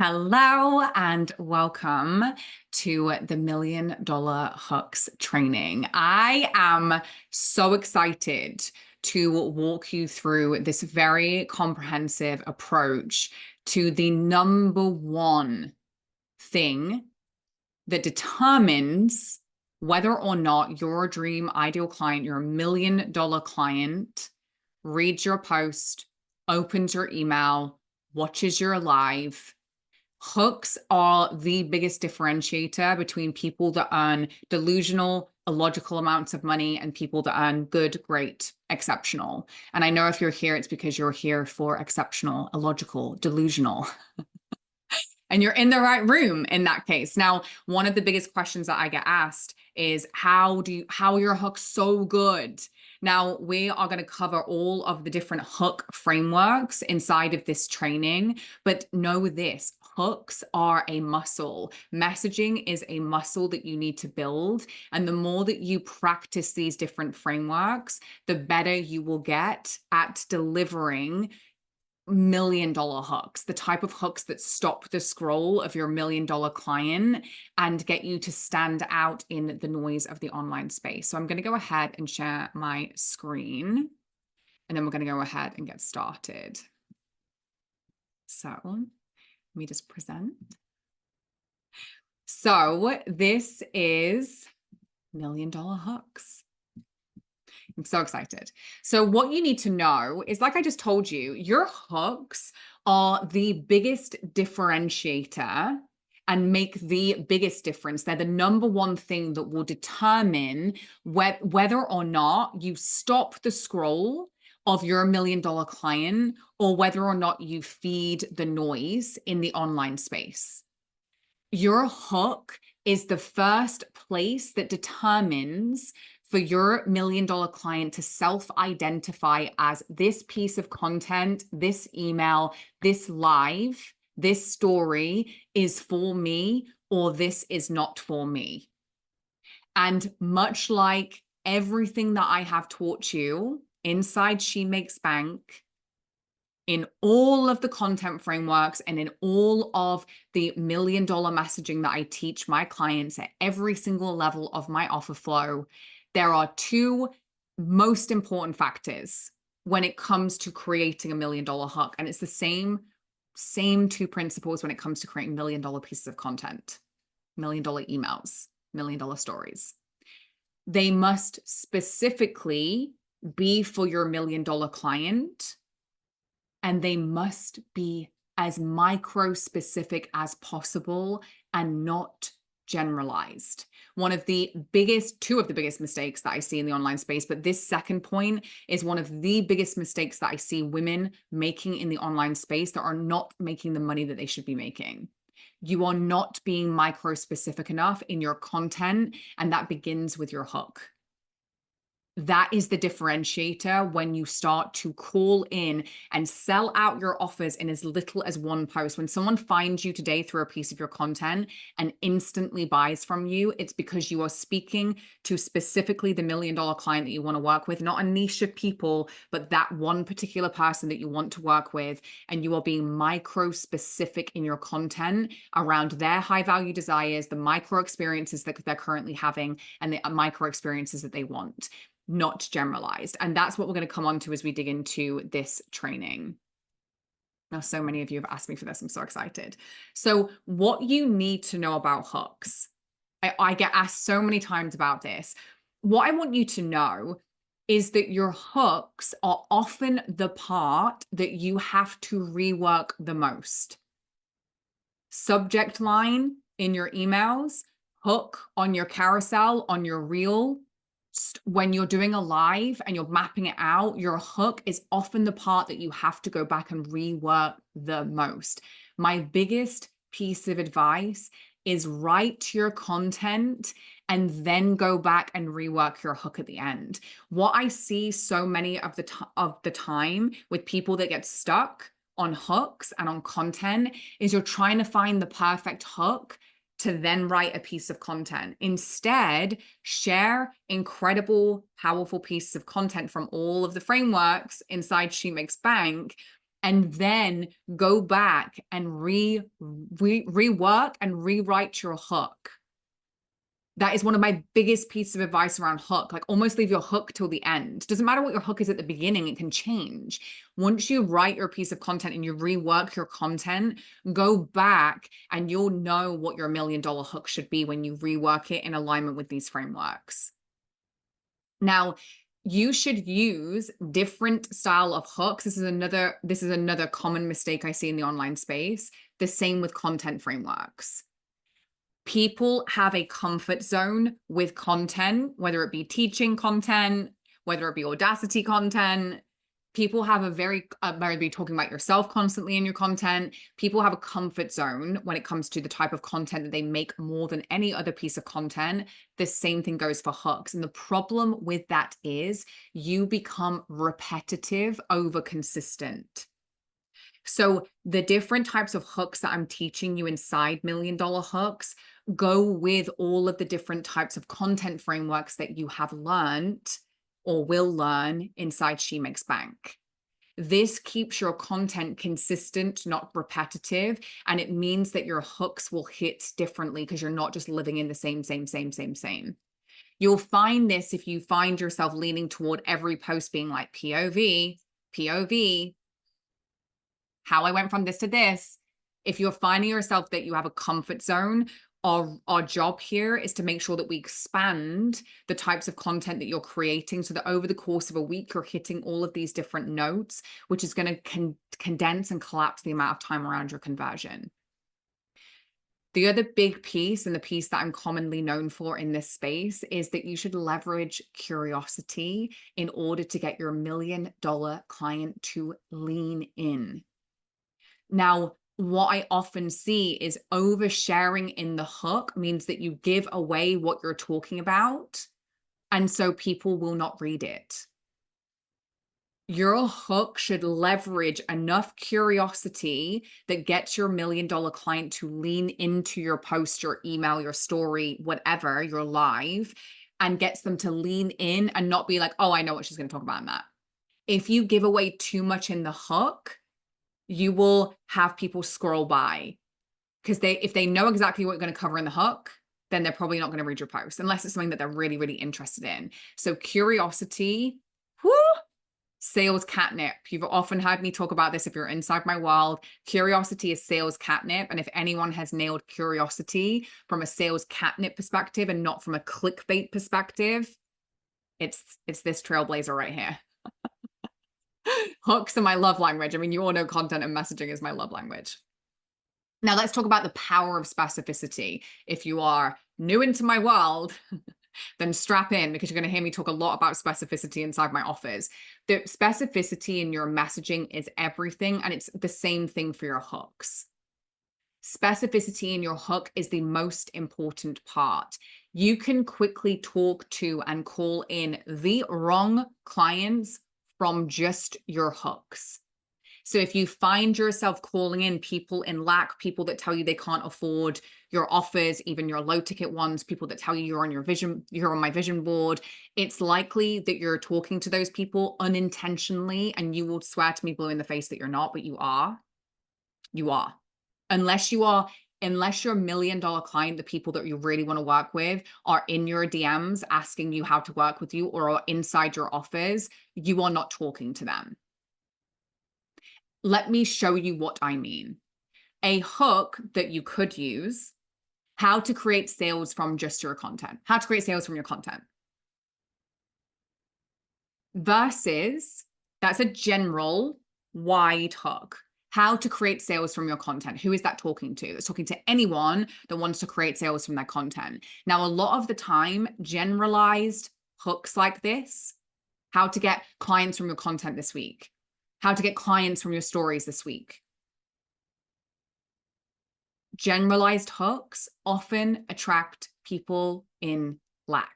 Hello and welcome to the Million Dollar Hooks training. I am so excited to walk you through this very comprehensive approach to the number one thing that determines whether or not your dream ideal client, your $1 million client, reads your post, opens your email, watches your live. Hooks are the biggest differentiator between people that earn delusional, illogical amounts of money and people that earn good, great, exceptional. And I know if you're here, it's because you're here for exceptional, illogical, delusional. And you're in the right room in that case. Now, one of the biggest questions that I get asked is how are your hooks so good? Now, we are going to cover all of the different hook frameworks inside of this training, but know this. Hooks are a muscle. Messaging is a muscle that you need to build. And the more that you practice these different frameworks, the better you will get at delivering $1 million hooks, the type of hooks that stop the scroll of your $1 million client and get you to stand out in the noise of the online space. So I'm going to go ahead and share my screen, and then we're going to go ahead and get started. So let me just present. So this is $1 million hooks. I'm so excited. So what you need to know is, like I just told you, your hooks are the biggest differentiator and make the biggest difference. They're the number one thing that will determine whether or not you stop the scroll of your $1 million client or whether or not you feed the noise in the online space. Your hook is the first place that determines for your $1 million client to self-identify as this piece of content, this email, this live, this story is for me, or this is not for me. And much like everything that I have taught you inside She Makes Bank, in all of the content frameworks and in all of the $1 million messaging that I teach my clients at every single level of my offer flow, there are two most important factors when it comes to creating $1 million hook. And it's the same two principles when it comes to creating $1 million pieces of content, $1 million emails, $1 million stories. They must specifically be for your $1 million client, and they must be as micro specific as possible and not generalized. Two of the biggest mistakes that I see in the online space, but this second point is one of the biggest mistakes that I see women making in the online space that are not making the money that they should be making. You are not being micro specific enough in your content, and that begins with your hook. That is the differentiator when you start to call in and sell out your offers in as little as one post. When someone finds you today through a piece of your content and instantly buys from you, it's because you are speaking to specifically the $1 million client that you want to work with, not a niche of people, but that one particular person that you want to work with. And you are being micro specific in your content around their high value desires, the micro experiences that they're currently having, and the micro experiences that they want. Not generalized. And that's what we're going to come on to as we dig into this training. Now, so many of you have asked me for this. I'm so excited. So what you need to know about hooks, I get asked so many times about this. What I want you to know is that your hooks are often the part that you have to rework the most. Subject line in your emails, hook on your carousel, on your reel. When you're doing a live and you're mapping it out, your hook is often the part that you have to go back and rework the most. My biggest piece of advice is write your content and then go back and rework your hook at the end. What I see so many of the time with people that get stuck on hooks and on content is you're trying to find the perfect hook to then write a piece of content. Instead, share incredible, powerful pieces of content from all of the frameworks inside She Makes Bank and then go back and rework and rewrite your hook. That is one of my biggest pieces of advice around hook. Like, almost leave your hook till the end. Doesn't matter what your hook is at the beginning, it can change. Once you write your piece of content and you rework your content, go back and you'll know what your $1 million hook should be when you rework it in alignment with these frameworks. Now, you should use different style of hooks. This is another common mistake I see in the online space. The same with content frameworks. People have a comfort zone with content, whether it be teaching content, whether it be Audacity content. People have whether it be talking about yourself constantly in your content. People have a comfort zone when it comes to the type of content that they make more than any other piece of content. The same thing goes for hooks. And the problem with that is you become repetitive over consistent. So the different types of hooks that I'm teaching you inside $1 Million Hooks go with all of the different types of content frameworks that you have learned or will learn inside She Makes Bank. This keeps your content consistent, not repetitive, and it means that your hooks will hit differently because you're not just living in the same. You'll find this if you find yourself leaning toward every post being like POV, how I went from this to this. If you're finding yourself that you have a comfort zone, our job here is to make sure that we expand the types of content that you're creating so that over the course of a week, you're hitting all of these different notes, which is going to condense and collapse the amount of time around your conversion. The other big piece, and the piece that I'm commonly known for in this space, is that you should leverage curiosity in order to get your $1 million client to lean in. Now, what I often see is oversharing in the hook means that you give away what you're talking about, and so people will not read it. Your hook should leverage enough curiosity that gets your $1 million client to lean into your post, your email, your story, whatever, your live, and gets them to lean in and not be like, oh, I know what she's going to talk about in that. If you give away too much in the hook, you will have people scroll by, because if they know exactly what you're going to cover in the hook, then they're probably not going to read your post unless it's something that they're really, really interested in. So curiosity, sales catnip. You've often heard me talk about this if you're inside my world. Curiosity is sales catnip. And if anyone has nailed curiosity from a sales catnip perspective and not from a clickbait perspective, it's this trailblazer right here. Hooks are my love language. I mean, you all know content and messaging is my love language. Now let's talk about the power of specificity. If you are new into my world, then strap in, because you're going to hear me talk a lot about specificity inside my offers. The specificity in your messaging is everything, and it's the same thing for your hooks. Specificity in your hook is the most important part. You can quickly talk to and call in the wrong clients from just your hooks. So if you find yourself calling in people in lack, people that tell you they can't afford your offers, even your low ticket ones, people that tell you you're on my vision board, it's likely that you're talking to those people unintentionally, and you will swear to me blue in the face that you're not, but you are. You are. Unless your $1 million client, the people that you really want to work with, are in your DMs asking you how to work with you or are inside your offers, you are not talking to them. Let me show you what I mean. A hook that you could use: how to create sales from just your content. How to create sales from your content. Versus, that's a general, wide hook. How to create sales from your content. Who is that talking to? That's talking to anyone that wants to create sales from their content. Now, a lot of the time, generalized hooks like this: how to get clients from your content this week, how to get clients from your stories this week. Generalized hooks often attract people in lack,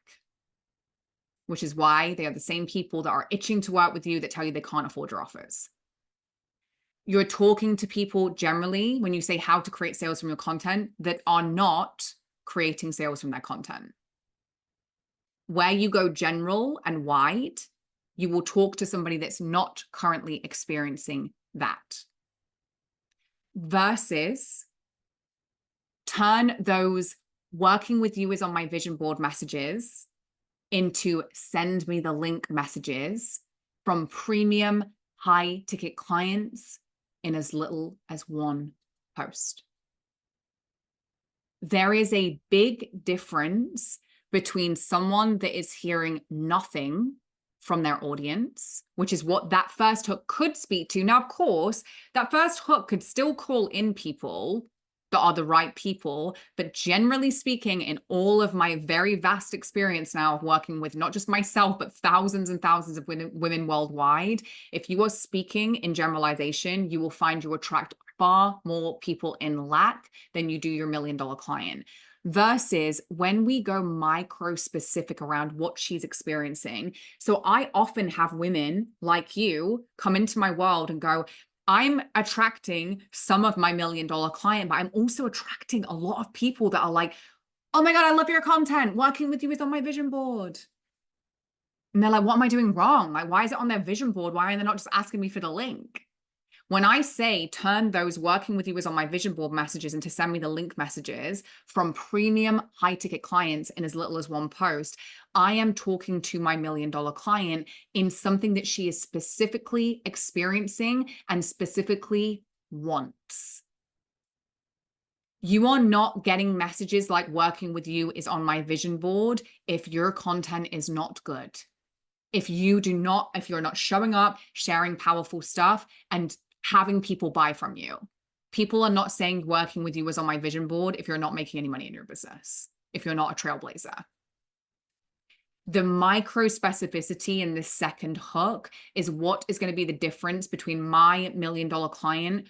which is why they are the same people that are itching to work with you that tell you they can't afford your offers. You're talking to people generally, when you say how to create sales from your content, that are not creating sales from their content. Where you go general and wide, you will talk to somebody that's not currently experiencing that. Versus turn those working with you is on my vision board messages into send me the link messages from premium high ticket clients in as little as one post. There is a big difference between someone that is hearing nothing from their audience, which is what that first hook could speak to. Now, of course, that first hook could still call in people that are the right people, but generally speaking, in all of my very vast experience now of working with not just myself, but thousands and thousands of women worldwide, if you are speaking in generalization, you will find you attract far more people in lack than you do your $1 million client. Versus when we go micro specific around what she's experiencing. So I often have women like you come into my world and go, I'm attracting some of my $1 million client, but I'm also attracting a lot of people that are like, oh my God, I love your content. Working with you is on my vision board. And they're like, what am I doing wrong? Like, why is it on their vision board? Why are they not just asking me for the link? When I say turn those working with you is on my vision board messages into send me the link messages from premium high ticket clients in as little as one post, I am talking to my $1 million client in something that she is specifically experiencing and specifically wants. You are not getting messages like working with you is on my vision board if your content is not good. If you're not showing up, sharing powerful stuff, and having people buy from you. People are not saying working with you is on my vision board if you're not making any money in your business, if you're not a trailblazer. The micro specificity in this second hook is what is going to be the difference between my $1 million client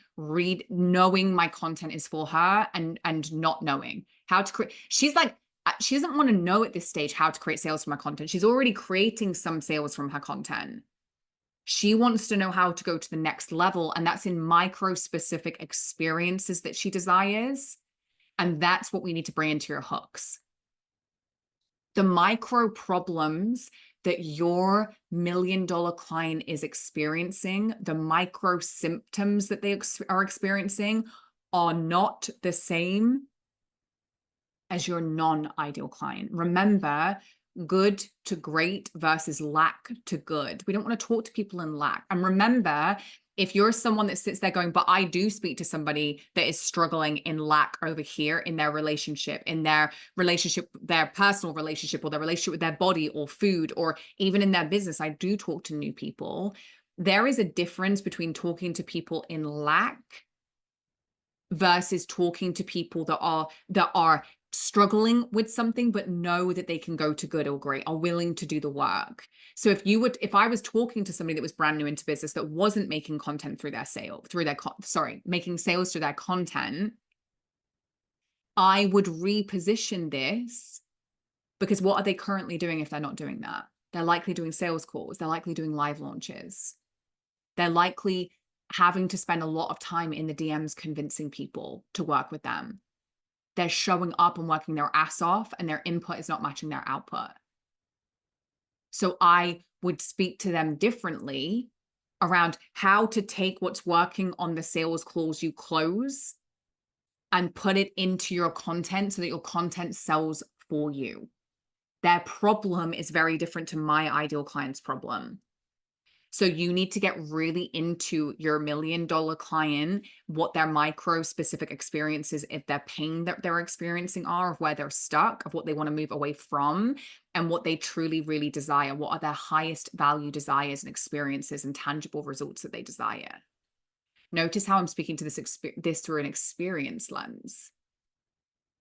knowing my content is for her and not knowing how to create. She's like, she doesn't want to know at this stage how to create sales from her content. She's already creating some sales from her content. She wants to know how to go to the next level, and that's in micro-specific experiences that she desires, and that's what we need to bring into your hooks. The micro problems that your $1 million client is experiencing, the micro symptoms that they are experiencing are not the same as your non-ideal client. Remember, good to great versus lack to good. We don't want to talk to people in lack. And remember, if you're someone that sits there going, but I do speak to somebody that is struggling in lack over here in their relationship, their personal relationship, or their relationship with their body or food, or even in their business, I do talk to new people. There is a difference between talking to people in lack versus talking to people that are struggling with something, but know that they can go to good or great, are willing to do the work. So if I was talking to somebody that was brand new into business that wasn't making content making sales through their content, I would reposition this, because what are they currently doing if they're not doing that? They're likely doing sales calls. They're likely doing live launches. They're likely having to spend a lot of time in the DMs convincing people to work with them. They're showing up and working their ass off, and their input is not matching their output. So I would speak to them differently around how to take what's working on the sales calls you close and put it into your content so that your content sells for you. Their problem is very different to my ideal client's problem. So you need to get really into your $1 million client, what their micro specific experiences, if their pain that they're experiencing are, of where they're stuck, of what they want to move away from, and what they truly, really desire. What are their highest value desires and experiences and tangible results that they desire? Notice how I'm speaking to this through an experience lens.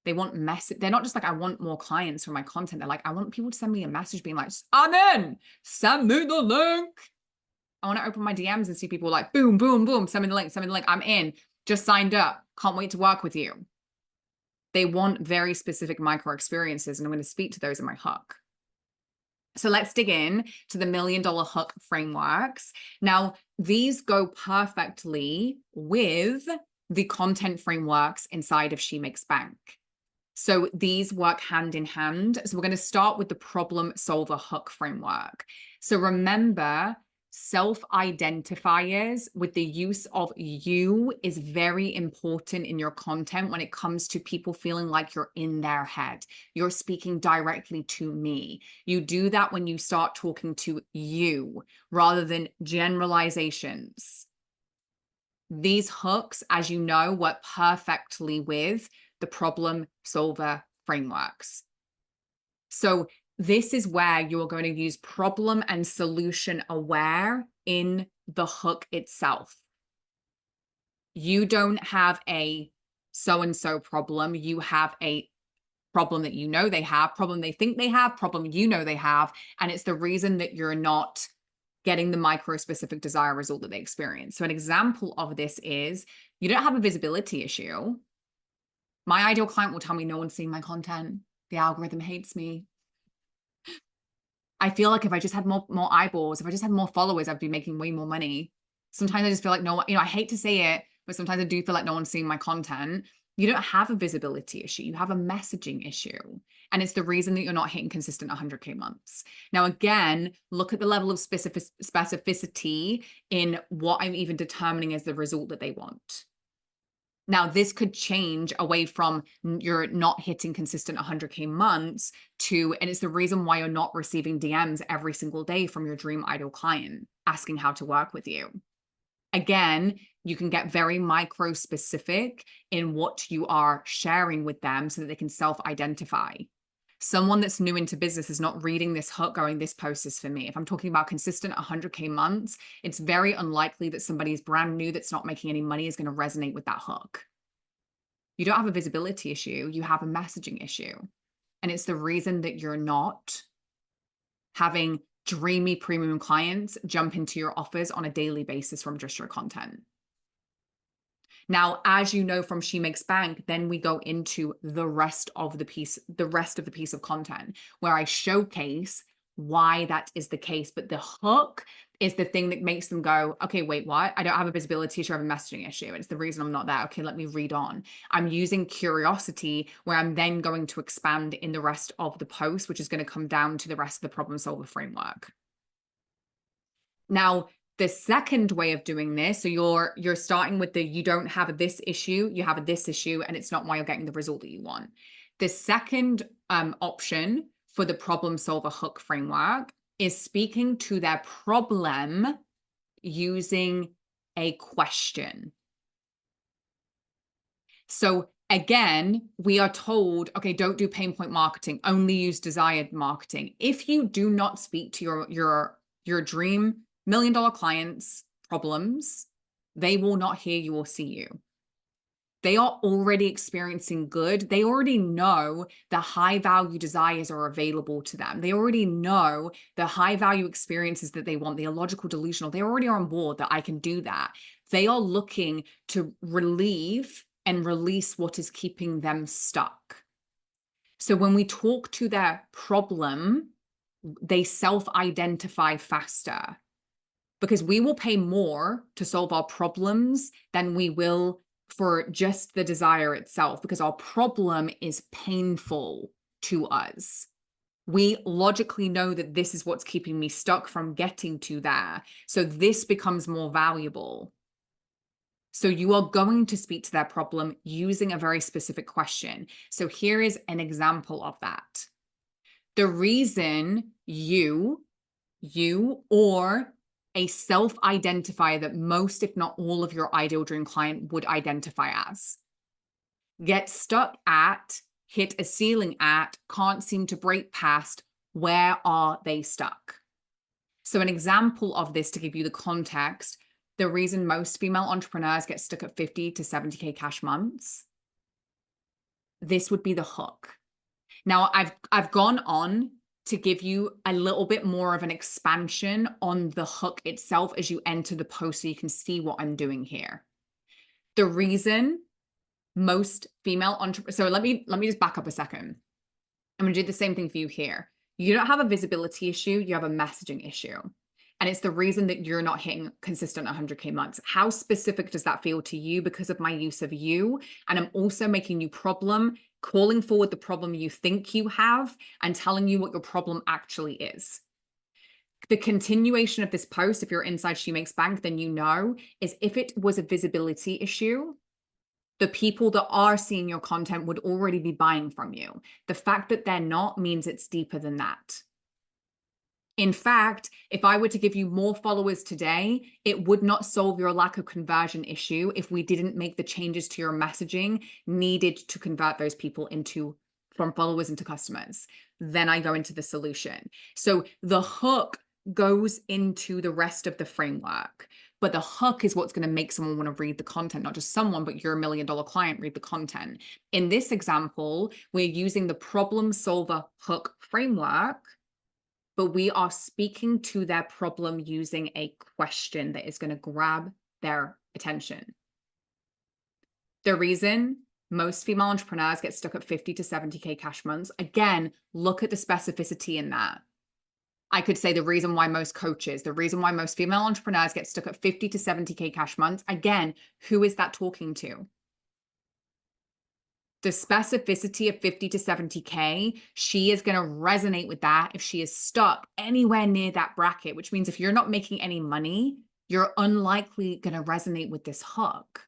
They want they're not just like, I want more clients for my content. They're like, I want people to send me a message being like, I'm in, send me the link. I want to open my DMs and see people like, boom, boom, boom, send me the link, I'm in, just signed up, can't wait to work with you. They want very specific micro experiences, and I'm going to speak to those in my hook. So let's dig in to the $1 million hook frameworks. Now, these go perfectly with the content frameworks inside of She Makes Bank. So these work hand in hand. So we're going to start with the problem solver hook framework. So remember, self-identifiers with the use of you is very important in your content when it comes to people feeling like you're in their head. You're speaking directly to me. You do that when you start talking to you rather than generalizations. These hooks, as you know, work perfectly with the problem solver frameworks. So this is where you're going to use problem and solution aware in the hook itself. You don't have a so-and-so problem. You have a problem that you know they have, problem they think they have, problem you know they have. And it's the reason that you're not getting the micro-specific desired result that they experience. So an example of this is you don't have a visibility issue. My ideal client will tell me no one's seeing my content. The algorithm hates me. I feel like if I just had more eyeballs, if I just had more followers, I'd be making way more money. Sometimes I just feel like no one, I hate to say it, but sometimes I do feel like no one's seeing my content. You don't have a visibility issue. You have a messaging issue. And it's the reason that you're not hitting consistent 100K months. Now, again, look at the level of specificity in what I'm even determining as the result that they want. Now, this could change away from you're not hitting consistent 100K months to, and it's the reason why you're not receiving DMs every single day from your dream ideal client asking how to work with you. Again, you can get very micro specific in what you are sharing with them so that they can self-identify. Someone that's new into business is not reading this hook going, this post is for me. If I'm talking about consistent 100K months, it's very unlikely that somebody who's brand new that's not making any money is going to resonate with that hook. You don't have a visibility issue. You have a messaging issue. And it's the reason that you're not having dreamy premium clients jump into your offers on a daily basis from just your content. Now, as you know from She Makes Bank, then we go into the rest of the piece of content where I showcase why that is the case. But the hook is the thing that makes them go, okay, wait, what? I don't have a visibility issue, I have a messaging issue. It's the reason I'm not there. Okay, let me read on. I'm using curiosity where I'm then going to expand in the rest of the post, which is going to come down to the rest of the problem solver framework. Now, the second way of doing this, so you're starting with the you don't have this issue, you have this issue, and it's not why you're getting the result that you want. The second option for the problem solver hook framework is speaking to their problem using a question. So again, we are told, okay, don't do pain point marketing, only use desired marketing. If you do not speak to your dream $1 million clients' problems, they will not hear you or see you. They are already experiencing good. They already know the high value desires are available to them. They already know the high value experiences that they want, the illogical, delusional. They already are on board that I can do that. They are looking to relieve and release what is keeping them stuck. So when we talk to their problem, they self-identify faster, because we will pay more to solve our problems than we will for just the desire itself, because our problem is painful to us. We logically know that this is what's keeping me stuck from getting to there. So this becomes more valuable. So you are going to speak to their problem using a very specific question. So here is an example of that. The reason you or a self-identifier that most, if not all of your ideal dream client would identify as, get stuck at, hit a ceiling at, can't seem to break past, where are they stuck? So an example of this, to give you the context, the reason most female entrepreneurs get stuck at 50 to 70K cash months, this would be the hook. Now, I've gone on to give you a little bit more of an expansion on the hook itself as you enter the post so you can see what I'm doing here. The reason most female entrepreneurs, so let me just back up a second. I'm gonna do the same thing for you here. You don't have a visibility issue, you have a messaging issue. And it's the reason that you're not hitting consistent 100K months. How specific does that feel to you because of my use of you? And I'm also making you problem, calling forward the problem you think you have and telling you what your problem actually is. The continuation of this post, if you're inside She Makes Bank, then you know, is if it was a visibility issue, the people that are seeing your content would already be buying from you. The fact that they're not means it's deeper than that. In fact, if I were to give you more followers today, it would not solve your lack of conversion issue if we didn't make the changes to your messaging needed to convert those people from followers into customers. Then I go into the solution. So the hook goes into the rest of the framework, but the hook is what's going to make someone want to read the content, not just someone, but your $1 million client read the content. In this example, we're using the problem solver hook framework, but we are speaking to their problem using a question that is going to grab their attention. The reason most female entrepreneurs get stuck at 50 to 70K cash months, again, look at the specificity in that. I could say the reason why most coaches, the reason why most female entrepreneurs get stuck at 50 to 70K cash months, again, who is that talking to? The specificity of 50 to 70K, she is going to resonate with that if she is stuck anywhere near that bracket, which means if you're not making any money, you're unlikely going to resonate with this hook.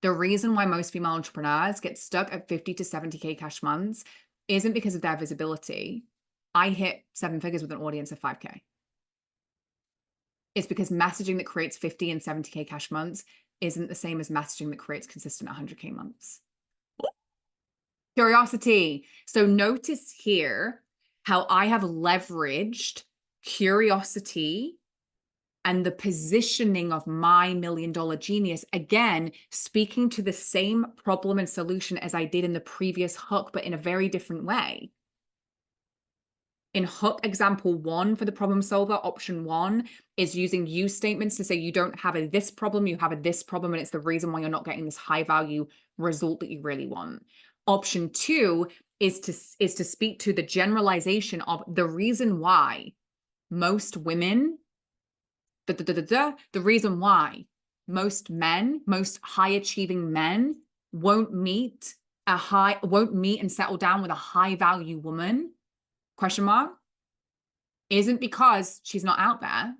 The reason why most female entrepreneurs get stuck at 50 to 70K cash months isn't because of their visibility. I hit 7 figures with an audience of 5K. It's because messaging that creates 50 and 70K cash months isn't the same as messaging that creates consistent 100K months. Curiosity. So notice here how I have leveraged curiosity and the positioning of my $1 million genius, again, speaking to the same problem and solution as I did in the previous hook, but in a very different way. In hook example 1 for the problem solver, option 1 is using use statements to say you don't have a this problem, you have a this problem, and it's the reason why you're not getting this high value result that you really want. Option 2 is to speak to the generalization of the reason why most women, the reason why most men, most high achieving men won't meet and settle down with a high value woman, question mark, isn't because she's not out there.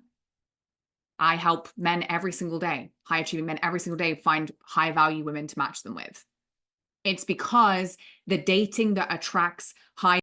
I help men every single day, high achieving men every single day, find high value women to match them with. It's because the dating that attracts high